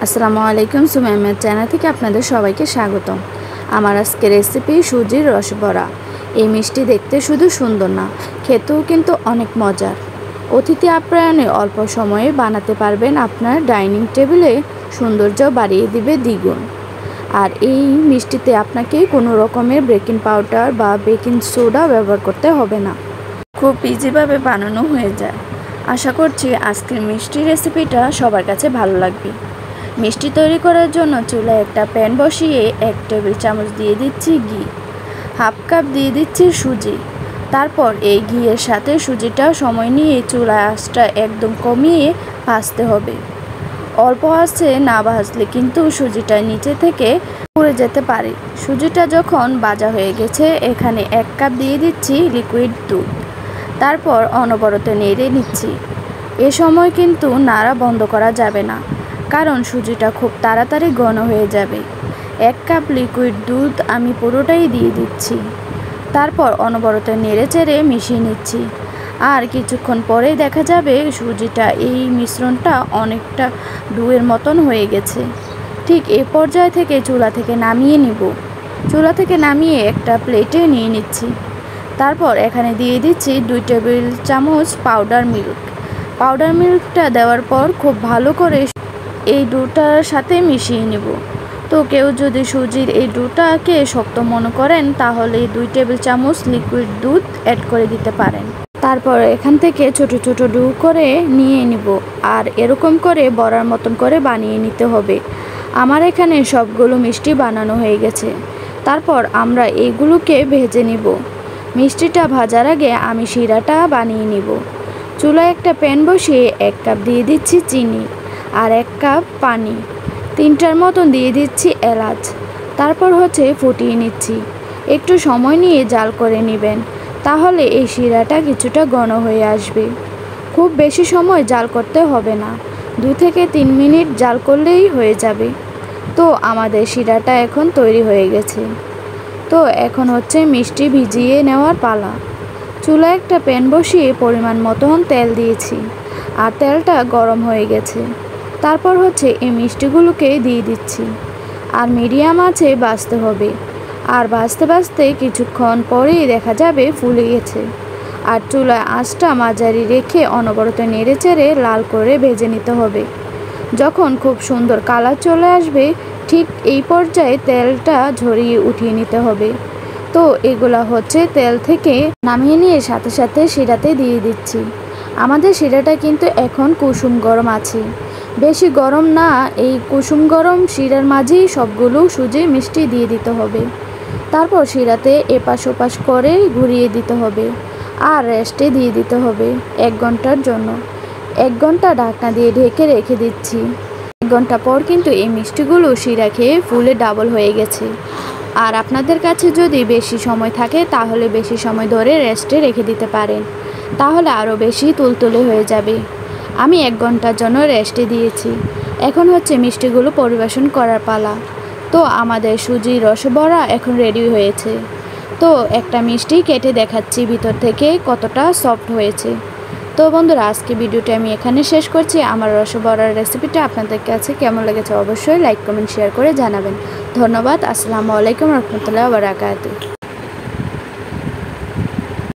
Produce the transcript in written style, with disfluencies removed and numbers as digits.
আসসালামু আলাইকুম। সুমাইয়ার চ্যানেল থেকে আপনাদের সবাইকে স্বাগতম। আমার আজকের রেসিপি সুজির রসবড়া। এই মিষ্টি দেখতে শুধু সুন্দর না, খেতেও কিন্তু অনেক মজার। অতিথি আপ্যায়নে অল্প সময়ে বানাতে পারবেন, আপনার ডাইনিং টেবিলে সৌন্দর্য বাড়িয়ে দিবে দ্বিগুণ। আর এই মিষ্টিতে আপনাকে কোনো রকমের বেকিং পাউডার বা বেকিং সোডা ব্যবহার করতে হবে না, খুব ইজিভাবে বানানো হয়ে যায়। আশা করছি আজকের মিষ্টি রেসিপিটা সবার কাছে ভালো লাগবে। মিষ্টি তৈরি করার জন্য চুলায় একটা প্যান বসিয়ে 1 টেবিল চামচ দিয়ে দিচ্ছি ঘি, হাফ কাপ দিয়ে দিচ্ছি সুজি। তারপর এই ঘিয়ের সাথে সুজিটা সময় নিয়ে চুলার আঁচটা একদম কমিয়ে ভাজতে হবে। অল্প আঁচে না ভাজলে কিন্তু সুজিটা নিচে থেকে পুড়ে যেতে পারে। সুজিটা যখন ভাজা হয়ে গেছে, এখানে 1 কাপ দিয়ে দিচ্ছি লিকুইড দুধ। তারপর অনবরত নেড়ে নিচ্ছি। এ সময় কিন্তু নাড়া বন্ধ করা যাবে না, কারণ সুজিটা খুব তাড়াতাড়ি ঘন হয়ে যাবে। 1 কাপ লিকুইড দুধ আমি পুরোটাই দিয়ে দিচ্ছি। তারপর অনবরত নেড়ে চেড়ে মিশিয়ে নিচ্ছি। আর কিছুক্ষণ পরেই দেখা যাবে সুজিটা এই মিশ্রণটা অনেকটা ডুয়ের মতন হয়ে গেছে। ঠিক এই পর্যায় থেকে চুলা থেকে নামিয়ে নিব। চুলা থেকে নামিয়ে একটা প্লেটে নিয়ে নিচ্ছি। তারপর এখানে দিয়ে দিচ্ছি 2 টেবিল চামচ পাউডার মিল্ক। পাউডার মিল্কটা দেওয়ার পর খুব ভালো করে এই ডোটার সাথে মিশিয়ে নেব। তো কেউ যদি সুজির এই ডোটাকে শক্ত মনে করেন, তাহলে 2 টেবিল চামচ লিকুইড দুধ অ্যাড করে দিতে পারেন। তারপর এখান থেকে ছোট ছোট ডো করে নিয়ে নিব, আর এরকম করে বড়ার মতন করে বানিয়ে নিতে হবে। আমার এখানে সবগুলো মিষ্টি বানানো হয়ে গেছে। তারপর আমরা এইগুলোকে ভেজে নিব। মিষ্টিটা ভাজার আগে আমি শিরাটা বানিয়ে নিব। চুলায় একটা প্যান বসিয়ে 1 কাপ দিয়ে দিচ্ছি চিনি, আর 1 কাপ পানি, 3টার মতন দিয়ে দিচ্ছি এলাচ। তারপর ফুটিয়ে নিচ্ছি। একটু সময় নিয়ে জাল করে নেবেন, তাহলে এই শিরাটা কিছুটা ঘন হয়ে আসবে। খুব বেশি সময় জাল করতে হবে না, 2 থেকে 3 মিনিট জাল করলেই হয়ে যাবে। তো আমাদের শিরাটা এখন তৈরি হয়ে গেছে। তো এখন মিষ্টি ভিজিয়ে নেওয়ার পালা। চুলায় একটা প্যান বসিয়ে পরিমাণ মতন তেল দিয়েছি, আর তেলটা গরম হয়ে গেছে। তারপর এই মিষ্টিগুলোকে দিয়ে দিচ্ছি, আর মিডিয়াম আঁচে ভাজতে হবে। আর ভাজতে ভাজতে কিছুক্ষণ পরেই দেখা যাবে ফুলে গেছে। আর চুলায় আঁচটা মাঝারি রেখে অনবরত নেড়ে চেড়ে লাল করে ভেজে নিতে হবে। যখন খুব সুন্দর কালার চলে আসবে, ঠিক এই পর্যায়ে তেলটা ঝরিয়ে উঠিয়ে নিতে হবে। তো এগুলা তেল থেকে নামিয়ে নিয়ে সাথে সাথে শিরাতে দিয়ে দিচ্ছি। আমাদের শিরাটা কিন্তু এখন কুসুম গরম আছে, বেশি গরম না। এই কুসুম গরম শিরার মাঝেই সবগুলো সুজি মিষ্টি দিয়ে দিতে হবে। তারপর শিরাতে এপাশ ওপাশ করে ঘুরিয়ে দিতে হবে, আর রেস্টে দিয়ে দিতে হবে 1 ঘন্টার জন্য। 1 ঘন্টা ঢাকনা দিয়ে ঢেকে রেখে দিচ্ছি। 1 ঘন্টা পর কিন্তু এই মিষ্টিগুলো শিরা খেয়ে ফুলে ডাবল হয়ে গেছে। আর আপনাদের কাছে যদি বেশি সময় থাকে, তাহলে বেশি সময় ধরে রেস্টে রেখে দিতে পারেন, তাহলে আরও বেশি তুলতুলে হয়ে যাবে। আমি 1 ঘন্টার জন্য রেস্টে দিয়েছি। এখন মিষ্টিগুলো পরিবেশন করার পালা। তো আমাদের সুজির রসবড়া এখন রেডি হয়েছে। তো একটা মিষ্টি কেটে দেখাচ্ছি ভিতর থেকে কতটা সফট হয়েছে। তো বন্ধুরা, আজকে ভিডিওটি আমি এখানে শেষ করছি। আমার রসবড়ার রেসিপিটা আপনাদের কাছে কেমন লেগেছে অবশ্যই লাইক কমেন্ট শেয়ার করে জানাবেন। ধন্যবাদ। আসসালামু আলাইকুম রহমতুল্লাহি ওয়া বারাকাতুহু।